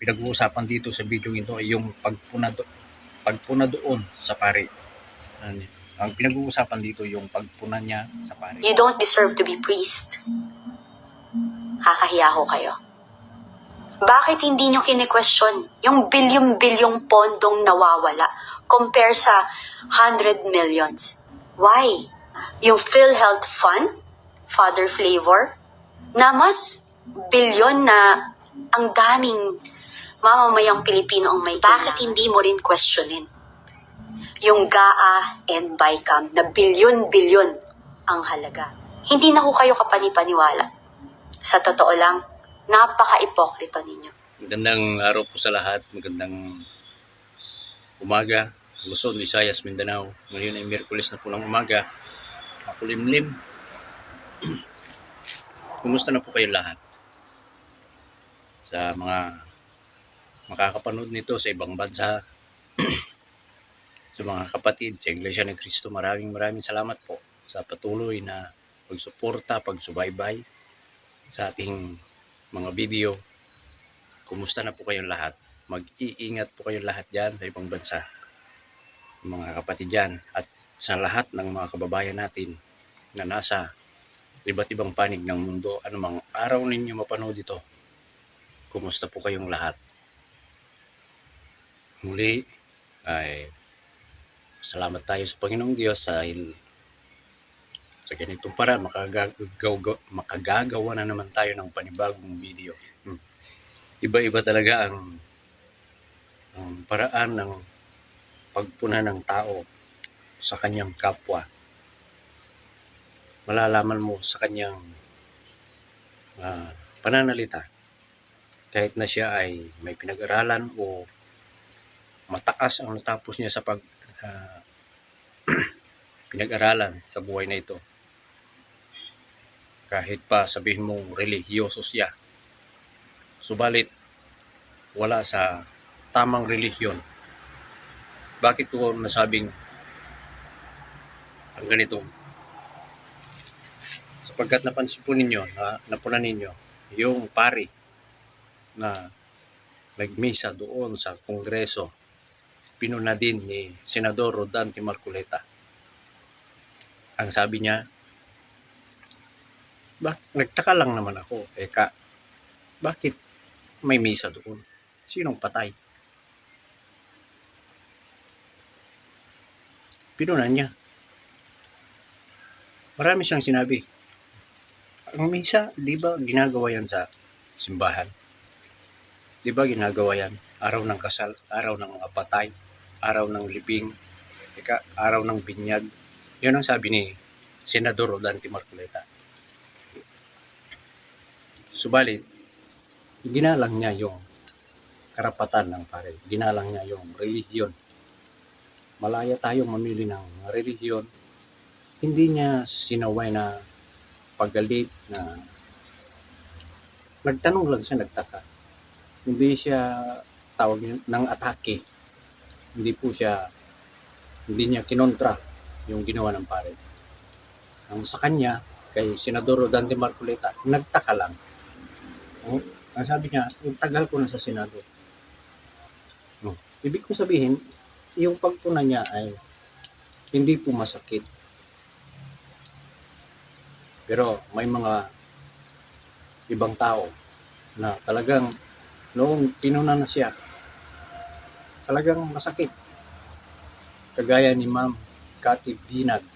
pinag-uusapan dito sa video ito ay yung pagpuna doon sa pari. Ang pinag-uusapan dito yung pagpuna niya sa pari. You don't deserve to be priest. Kakahiya ho kayo. Bakit hindi nyo kine-question yung bilyong-bilyong pondong nawawala compare sa 100 millions? Why? Yung PhilHealth Fund, Father Flavor, na mas bilyon na ang daming mamamayang Pilipino ang may kailangan. Bakit hindi mo rin questionin yung GAA and BICAM na bilyon-bilyon ang halaga? Hindi na ho kayo kapanipaniwala. Sa totoo lang, napaka-ipokrito ninyo. Magandang araw po sa lahat. Magandang umaga. Luzon, Visayas, Mindanao. Ngayon ay Miyerkules na po ng umaga. Makulimlim. Kumusta na po kayo lahat? Sa mga makakapanood nito sa ibang bansa, sa mga kapatid sa Iglesia ni Cristo, maraming salamat po sa patuloy na pagsuporta, pagsubaybay sa ating mga video. Kumusta na po kayong lahat? Mag-iingat po kayong lahat dyan sa ibang bansa, mga kapatid dyan, at sa lahat ng mga kababayan natin na nasa iba't ibang panig ng mundo. Anumang araw ninyo mapanood ito, kumusta po kayong lahat? Muli ay salamat tayo sa Panginoong Diyos dahil sa ganitong paraan makagagawa na naman tayo ng panibagong video. Iba-iba talaga ang paraan ng pagpuna ng tao sa kanyang kapwa. Malalaman mo sa kanyang pananalita, kahit na siya ay may pinag-aralan o mataas ang natapos niya sa pinag-aralan sa buhay na ito. Kahit pa sabihin mong relihiyoso siya, subalit wala sa tamang relihiyon. Bakit ko nasabing ang ganito? Sapagkat napansin po ninyo, napuna ninyo yung pari na nagmisa doon sa Kongreso, pinuna din ni Senador Rodante Marcoleta. Ang sabi niya, nagtaka lang naman ako, bakit may misa doon? Sinong patay? Pinuna niya. Marami siyang sinabi. Ang misa, di ba ginagawa yan sa simbahan? Di ba ginagawa yan? Araw ng kasal, araw ng mga patay, araw ng libing, araw ng binyag. Yun ang sabi ni Senador Rodante Marcoleta. Subalit, ginalang niya yung karapatan ng pare. Ginalang niya yung relihiyon. Malaya tayong mamili ng relihiyon. Hindi niya sinaway na paggalit na nagtanong lang siya, nagtaka. Hindi siya tawag ng atake. Hindi niya kinontra yung ginawa ng pare. Ang sa kanya, kay Senador Rodante Marcoleta, nagtaka lang. Ang sabi niya, yung tagal ko na sa Senado. Ibig ko sabihin, yung pagpuna niya ay hindi po masakit. Pero may mga ibang tao na talagang noong pinuna na siya, talagang masakit. Kagaya ni Ma'am Cathy Binag.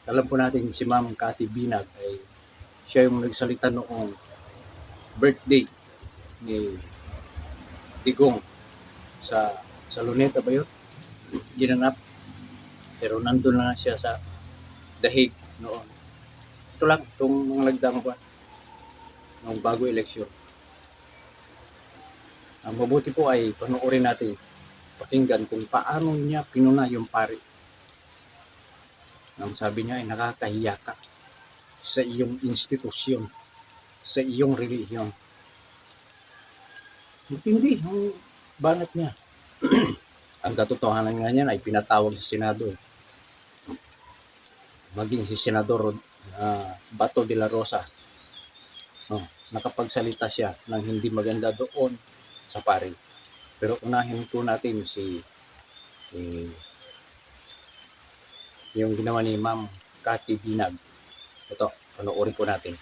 Alam po natin si Ma'am Cathy Binag ay siya yung nagsalita noong birthday ni Digong sa Luneta ba yun? Ginanap. Pero nandun na siya sa dahig noon. Ito lang, itong mga nagdaang buwan noong bago eleksyon. Ang mabuti po ay panoorin natin, pakinggan kung paano niya pinuna yung pari. Ang sabi niya ay nakakahiya ka sa iyong institusyon, sa iyong relihiyon. Hindi, ang banat niya. Ang katotohanan nga niyan ay pinatawag sa Senado. Maging si Senador Bato de la Rosa Oh, nakapagsalita siya ng hindi maganda doon sa pari. Pero unahin po natin si yung ginawa ni Ma'am Cathy Binag. Ito, panoorin po natin.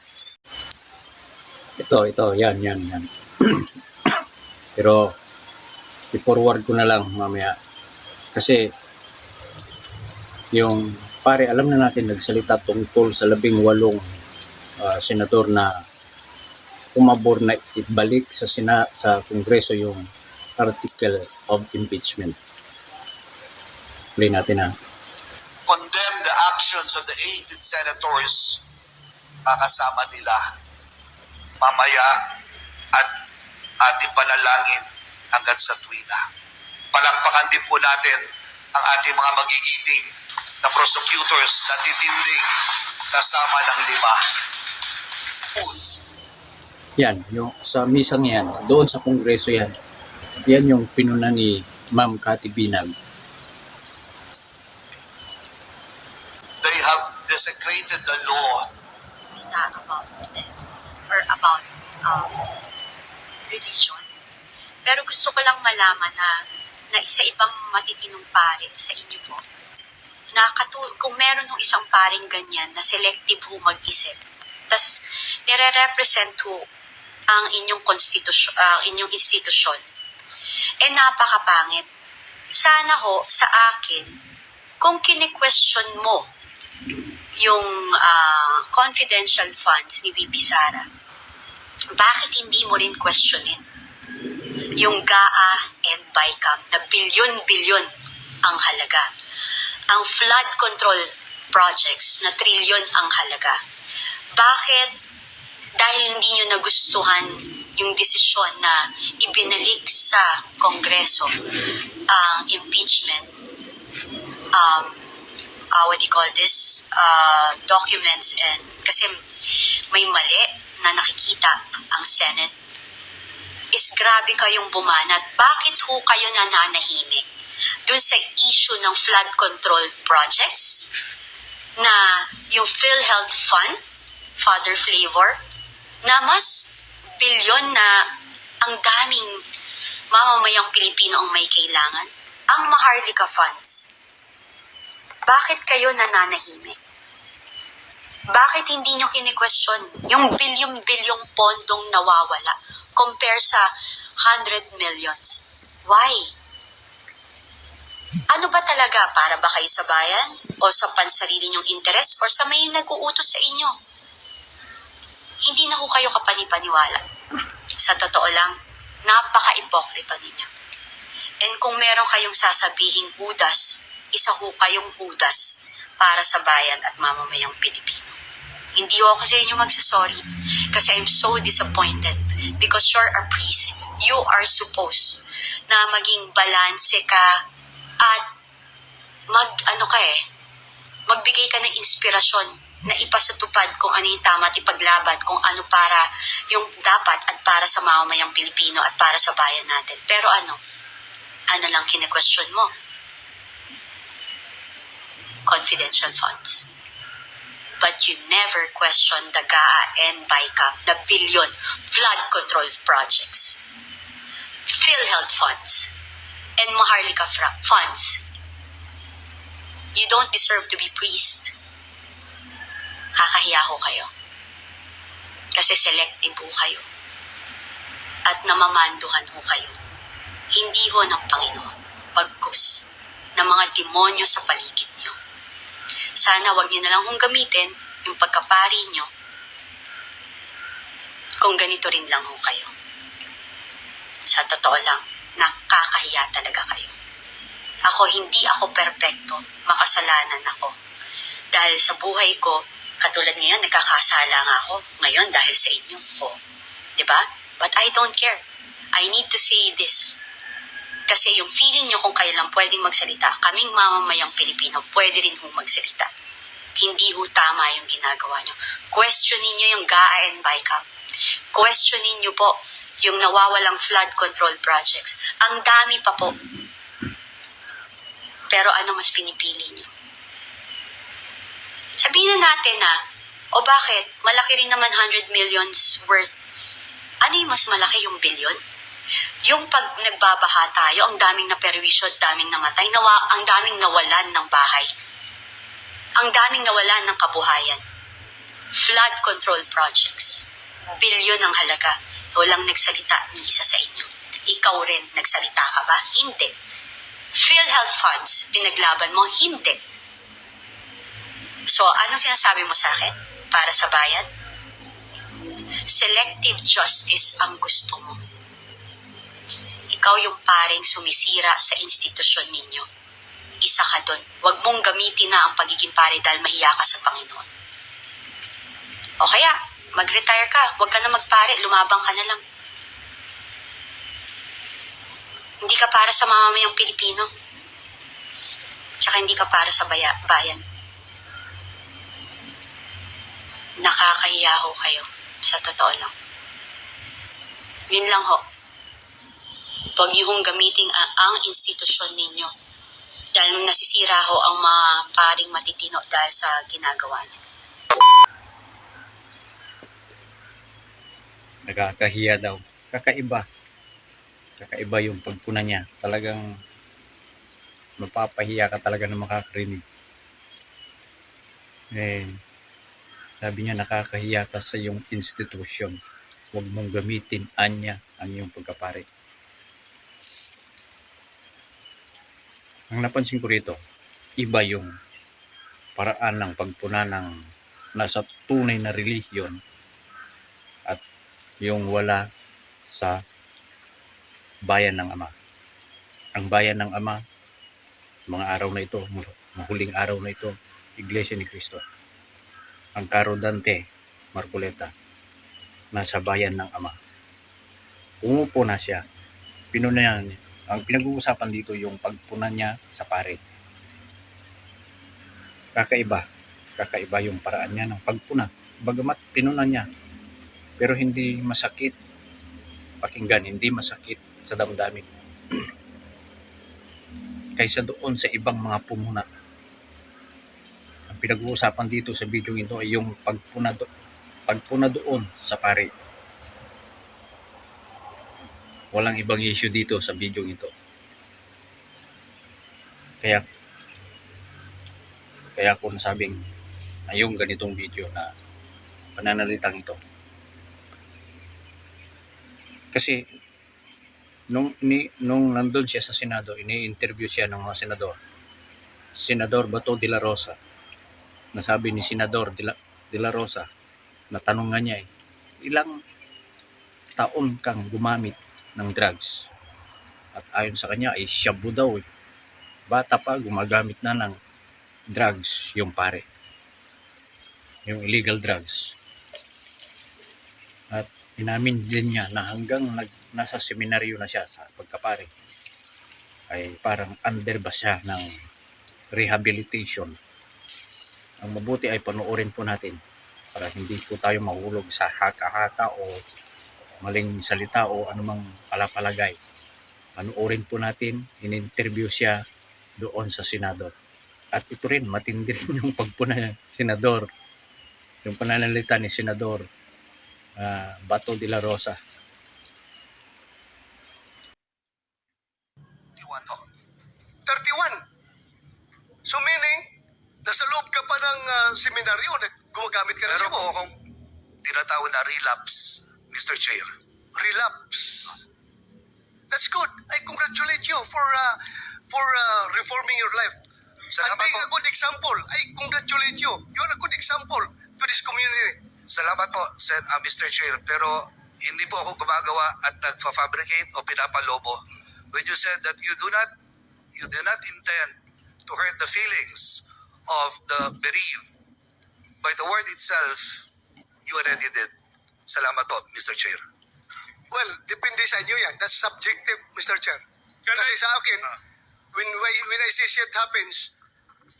Ito, yan. Pero, i-forward ko na lang mamaya. Kasi, yung pare, alam na natin nagsalita tungkol sa 18 senador na umabor na ibalik sa Kongreso yung article of impeachment. Play natin ha. Condemn the actions of the 18 senators na kasama nila mamaya at ating panalangin hanggang sa tuwina. Palakpakan din po natin ang ating mga magigiting na prosecutors na titinding kasama ng 5. Yan, yung sa misang yan, doon sa Kongreso yan. Yan yung pinuna ni Ma'am Cathy Binag. They have desecrated the law. About or about religion. Pero gusto ko lang malaman na isa ibang matitinong pare sa inyo po, na kung meron ng isang paring ganyan na selective ho mag-isip, tas nire-represent ho ang inyong inyong institusyon, napakapangit. Sana ho sa akin, kung kine-question mo yung confidential funds ni VP Sara, bakit hindi mo rin questionin yung GAA and BICAM na bilyon-bilyon ang halaga, ang flood control projects na trilyon ang halaga? Bakit dahil hindi nyo nagustuhan yung desisyon na ibinalik sa Kongreso ang impeachment, what do you call this, documents, and kasi may mali na nakikita ang Senate, is grabe kayong bumanat. Bakit ho kayo nananahimik dun sa issue ng flood control projects na yung PhilHealth Fund, Father Flavor, na mas bilyon na ang daming mamamayang Pilipino ang may kailangan, ang Maharlika Funds. Bakit kayo nananahimik? Bakit hindi nyo kine-question yung bilyong-bilyong pondong nawawala compare sa 100 millions? Why? Ano ba talaga? Para ba kayo sa bayan? O sa pansarili nyong interes? Or sa may nag-uutos sa inyo? Hindi na ho kayo kapanipaniwala. Sa totoo lang, napaka-ipokrito ninyo. And kung meron kayong sasabihing Judas, isa ho kayong Judas para sa bayan at mamamayang Pilipino. Hindi ho ako sa inyo magsasorry kasi I'm so disappointed because you're a priest. You are supposed na maging balanse ka at magbigay ka ng inspirasyon na ipasatupad kung ano yung tama at ipaglaban kung ano para yung dapat at para sa mamamayang Pilipino at para sa bayan natin. Pero ano lang kine-question mo? Confidential funds. But you never question the GAA and BICAM, the billion flood control projects, PhilHealth funds, and Maharlika funds. You don't deserve to be priest. Kakahiya ho kayo. Kasi selective ho kayo. At namamanduhan ho kayo. Hindi ho ng Panginoon, bagkus ng mga demonyo sa paligid nyo. Sana wag nyo na lang hong gamitin yung pagkapari nyo kung ganito rin lang ho kayo. Sa totoo lang, nakakahiya talaga kayo. Hindi ako perpekto, makasalanan ako. Dahil sa buhay ko, katulad ngayon, nagkakasala nga ako ngayon dahil sa inyo. Diba? But I don't care. I need to say this. Kasi yung feeling nyo kung kayo lang pwedeng magsalita, kaming mamamayang Pilipino, pwede rin hong magsalita. Hindi ho tama yung ginagawa nyo. Questionin nyo yung GAA and BICAM. Questionin nyo po yung nawawalang flood control projects. Ang dami pa po. Pero ano mas pinipili nyo? Sabihin na natin na, O bakit? Malaki rin naman 100 millions worth. Ano yung mas malaki, yung bilyon? Yung pag nagbabaha tayo, ang daming naperwisyo at daming namatay, ang daming nawalan ng bahay. Ang daming nawalan ng kabuhayan. Flood control projects. Bilyon ang halaga. Walang nagsalita ni isa sa inyo. Ikaw rin, nagsalita ka ba? Hindi. PhilHealth funds, pinaglaban mo? Hindi. So, anong sinasabi mo sa akin? Para sa bayan? Selective justice ang gusto mo. Ikaw yung paring sumisira sa institusyon ninyo. Isa ka doon. Huwag mong gamitin na ang pagiging pare dahil mahiya ka sa Panginoon. O kaya, mag-retire ka. Huwag ka na magpare. Lumabang ka na lang. Hindi ka para sa mamamayang Pilipino. Tsaka hindi ka para sa bayan. Nakakahiya ho kayo. Sa totoo lang. Yun lang ho. Huwag niyo hong gamitin ang institusyon ninyo. Dahil nasisira ho ang mga paring matitino dahil sa ginagawa niyo. Nakakahiya daw. Kakaiba. Kakaiba yung pagpuna niya. Talagang mapapahiya ka talaga na makakarinig. Sabi niya, nakakahiya ka sa iyong institusyon. Huwag mong gamitin anya ang iyong pagkapare. Ang napansin ko rito, iba yung paraan ng pagpuna ng nasa tunay na relihiyon at yung wala sa bayan ng Ama. Ang bayan ng Ama, mga araw na ito, mahuling araw na ito, Iglesia ni Cristo. Ang Caro Dante Marcoleta, nasa bayan ng Ama. Umupo na siya. Pinunayan niya. Ang pinag-uusapan dito yung pagpuna niya sa pare. Kakaiba. Kakaiba yung paraan niya ng pagpuna. Bagamat pinuna niya, pero hindi masakit pakinggan, hindi masakit sa damdamin. Kaysa doon sa ibang mga pumuna. Ang pinag-uusapan dito sa video ito ay yung pagpuna doon sa pare. Walang ibang issue dito sa video ito. Kaya ako nasabing yung ganitong video na pananalitang ito. Kasi nung nandun siya sa Senado, ini-interview siya ng mga senador. Senador Bato de la Rosa. Nasabi ni Senador de la Rosa, natanong niya ilang taon kang gumamit ng drugs? At ayon sa kanya ay shabu daw. Bata pa, gumagamit na ng drugs yung pare. Yung illegal drugs. At inamin din niya na hanggang nasa seminaryo na siya sa pagkapare ay parang under ba siya ng rehabilitation. Ang mabuti ay panoorin po natin para hindi po tayo mahulog sa haka-haka o maling salita o anumang palapalagay. Panoorin po natin, in-interview siya doon sa Senado. At ito rin, matindi rin yung pagpuna ng Senador. Yung pananalita ni Senador Bato de la Rosa. 31. So meaning, nasa loob ka pa ng seminaryo, gumagamit ka na Meron siya po mo. akong tinatawag na relapse, Mr. Chair. Relapse. That's good. I congratulate you for reforming your life. And Salamat being a po. good example, I congratulate you. You're a good example to this community. Salamat po, Mr. Chair. Pero hindi po ako gumagawa at nagfa-fabricate o pinapalobo. When you said that you do not intend to hurt the feelings of the bereaved, by the word itself, you already did. Salamat po, Mr. Chair. Well, depende sa inyo yan. That's subjective, Mr. Chair. Kasi sa akin, when I say shit happens,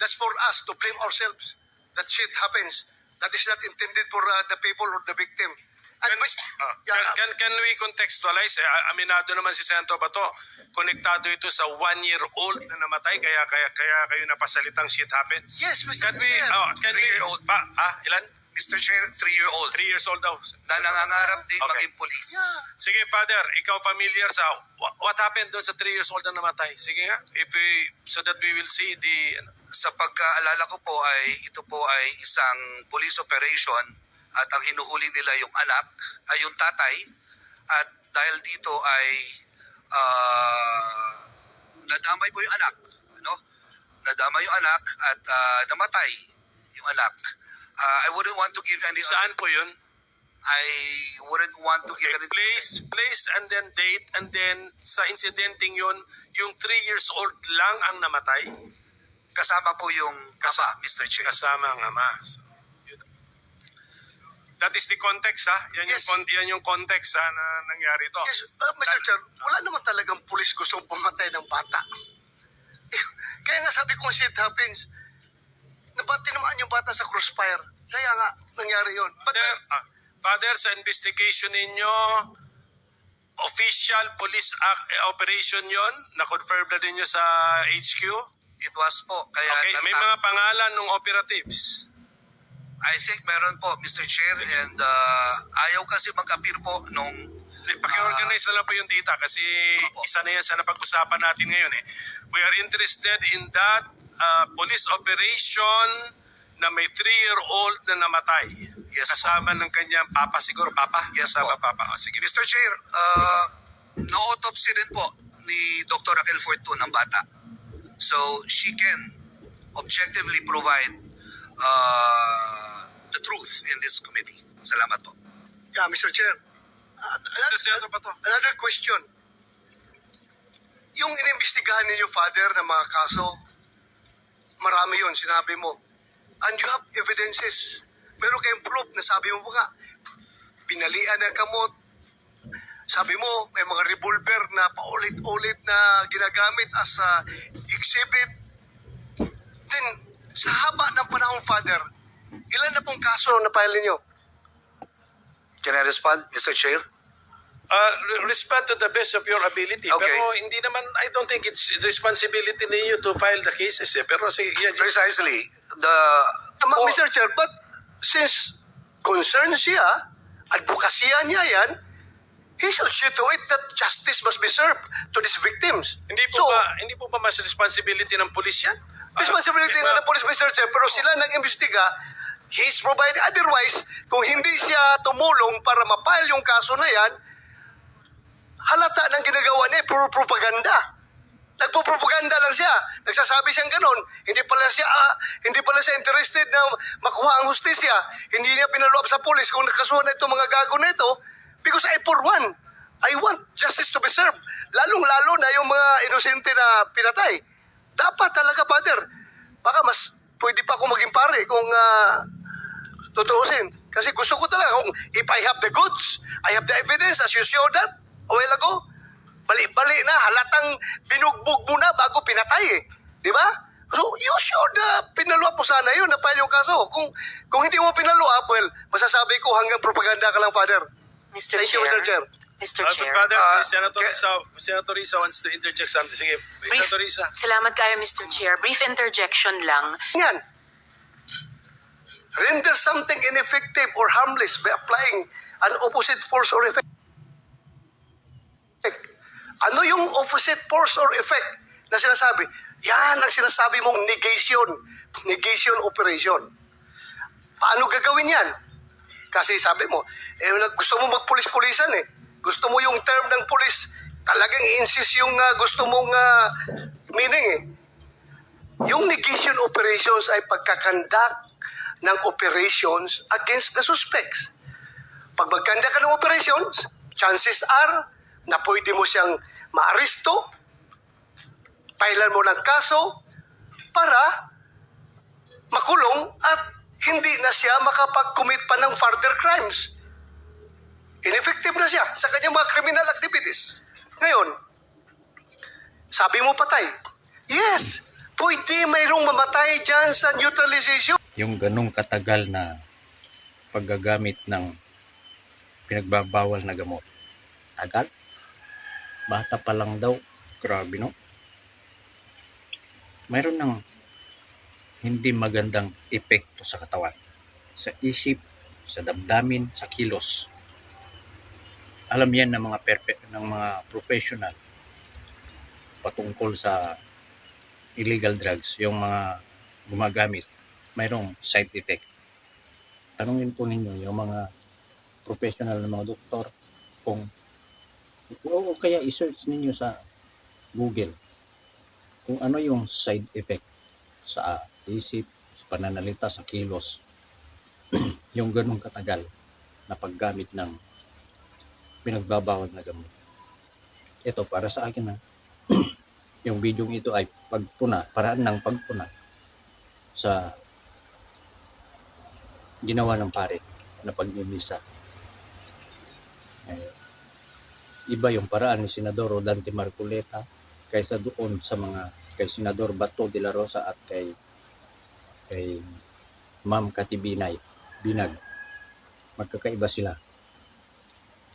that's for us to blame ourselves. That shit happens. That is not intended for the people or the victim. And Can we contextualize? Aminado naman si Senator Bato, konektado ito sa 1-year-old na namatay, kaya kayo napasalitang shit happens. yes, Mr. Can we, Chair. can we, ilan? Mr. Chair, 3-year-old 3 years old daw. na nangangarap din Okay. maging polis. Sige, Father, ikaw familiar sa what happened doon sa 3 years old na namatay? Sige nga, so that we will see the... Sa pagkaalala ko po ay ito po ay isang police operation at ang hinuhuli nila yung anak, ay yung tatay, at dahil dito ay nadamay po yung anak. Ano? Nadamay yung anak at namatay yung anak. I wouldn't want to give any... Saan po yun? I wouldn't want to give any... Place and then date, and then sa incidenting yun, yung 3 years old lang ang namatay? Kasama po yung ama, Mr. Chair. Kasama ang ama. So, yun. That is the context, ha? Yan, Yes. yan yung context, ha, na nangyari ito. Yes, Mr. Chair, wala naman talagang pulis gustong pumatay ng bata. Kaya nga sabi ko, shit happens. Tinamaan yung bata sa crossfire. Kaya nga, nangyari yun. But, Father, sa investigation ninyo, official police operation yon, na-confirm na ninyo sa HQ? It was po. Kaya Okay, may mga pangalan ng operatives. I think meron po, Mr. Chair, and ayaw kasi mag-appear po nung... Paki-organize na lang po yung data kasi isa na yan sa napag-usapan natin ngayon eh. We are interested in that police operation na may 3-year-old na namatay. Yes, kasama ng kanyang papa siguro, papa? Yes, kasama po. papa. O, sige. Mr. Chair, no-autopsy rin po ni Dr. Raquel Fortun ng bata. So, she can objectively provide the truth in this committee. Salamat po. yeah, Mr. Chair. Senator pa to. Another question. Yung inimbestigahan ninyo, Father, na mga kaso, marami yun, sinabi mo. And you have evidences. Meron kayong proof na sabi mo nga, binalian na kamot. Sabi mo, may mga revolver na paulit-ulit na ginagamit as a exhibit. Then, sa haba ng panahon, Father, ilan na pong kaso na file ninyo? Can I respond, Mr. Chair? Respond to the best of your ability. Okay. Pero hindi naman, I don't think it's responsibility ninyo to file the cases eh. Pero sige, yeah, just... Precisely. Mr. Chair, but since concerned siya, advokasya niya yan, he should see to it that justice must be served to these victims. Hindi po ba mas responsibility ng pulis yan? Responsibility nga ng police, Mr. Chair, pero sila nag-imbestiga, he's provided. Otherwise, kung hindi siya tumulong para mapile yung kaso na yan, halata ng ginagawa niya, puro propaganda. Nagpo-propaganda lang siya. Nagsasabi siyang ganon. Hindi pala siya interested na makuha ang hustisya. Hindi niya pinaluap sa polis kung nakasuhan na itong mga gago na ito. Because for one, I want justice to be served. Lalong-lalo na yung mga inosente na pinatay. Dapat talaga, Father. Baka mas pwede pa akong maging pare kung tutuusin. Kasi gusto ko talaga kung if I have the goods, I have the evidence as you showed that a while ago. Bali-bali na, halatang binugbog mo na bago pinatay eh. Di ba? So, you should pinaluap mo sana yun, na-file yung kaso. Kung hindi mo pinaluap, well, masasabi ko hanggang propaganda ka lang, Father. Mr. Thank you, Chair. Mr. Chair. Mr. Chair. Father, Senator Risa wants to interject something. Sige, Senator Risa. Salamat kayo, Mr. Chair. Brief interjection lang. Yan. Render something ineffective or harmless by applying an opposite force or effect. Ano yung opposite force or effect na sinasabi? Yan ang sinasabi mong negation. Negation operation. Paano gagawin yan? Kasi sabi mo, gusto mo magpulis-pulisan eh. Gusto mo yung term ng pulis, talagang insist yung gusto mong meaning eh. Yung negation operations ay pagkakandak ng operations against the suspects. Pag magkanda ka ng operations, chances are na pwede mo siyang maaresto, pailan mo ng kaso para makulong at hindi na siya makapag-commit pa ng further crimes. Ineffective na siya sa kanyang mga criminal activities. Ngayon, sabi mo patay. Yes, pwede mayroong mamatay dyan sa neutralization. Yung ganong katagal na paggagamit ng pinagbabawal na gamot. Tagal? Bata pa lang daw. Grabe, no? Mayroon ng hindi magandang epekto sa katawan. sa isip, sa damdamin, sa kilos. Alam yan ng mga professional patungkol sa illegal drugs, yung mga gumagamit, mayroong side effect. Tanungin po ninyo yung mga professional na mga doktor kung o kaya i-search ninyo sa Google kung ano yung side effect sa isip, sa pananalita, sa kilos yung ganong katagal na paggamit ng pinagbabawal na gamot. Ito para sa akin na yung video ito ay pagpuna, paraan ng pagpuna sa ginawa ng pare na pagmimisa. Iba yung paraan ni Senador Rodante Marcoleta kaysa doon sa kay Senador Bato de la Rosa at kay Ma'am Cathy Binag. Magkakaiba sila.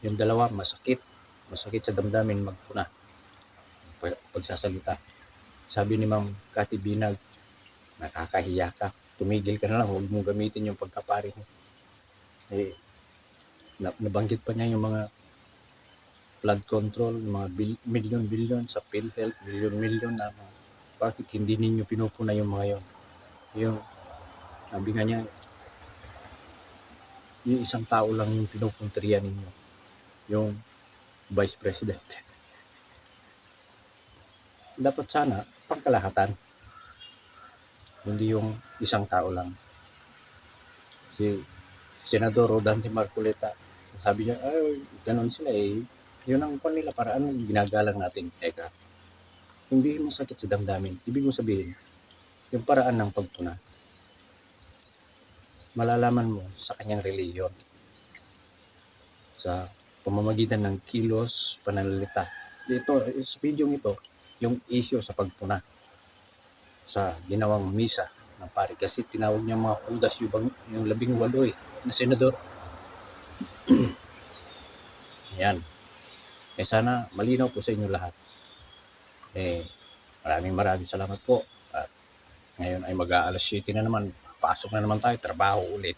Yung dalawa masakit sa damdamin magpuna pagsasalita. Sabi ni Ma'am Cathy Binag, nakakahiya ka, tumigil ka na lang, huwag mong gamitin yung pagkapari mo. Nabanggit pa niya yung mga flood control, mga million sa PhilHealth, million na bakit hindi ninyo pinupuna yung mga yon. Yung sabi nga niya, yung isang tao lang yung pinupunteriya ninyo, yung Vice President. Dapat sana pangkalahatan, hindi yung isang tao lang. Si Senador Rodante Marcoleta, sabi niya, ay, ganun sila yun ang nila, paraan ginagalang natin. Eka, hindi masakit sa damdamin. Ibig mo sabihin, yung paraan ng pagtuna, malalaman mo sa kanyang reliyon. Sa pamamagitan ng kilos, pananalita. Ito, sa video ito, yung issue sa pagtuna. Sa ginawang misa ng pare. Kasi tinawag niya mga Judas yung 18 na senador. Yan. Sana malinaw po sa inyo lahat. Maraming salamat po. At ngayon ay mag-aalas 7 na naman. Pasok na naman tayo. Trabaho ulit.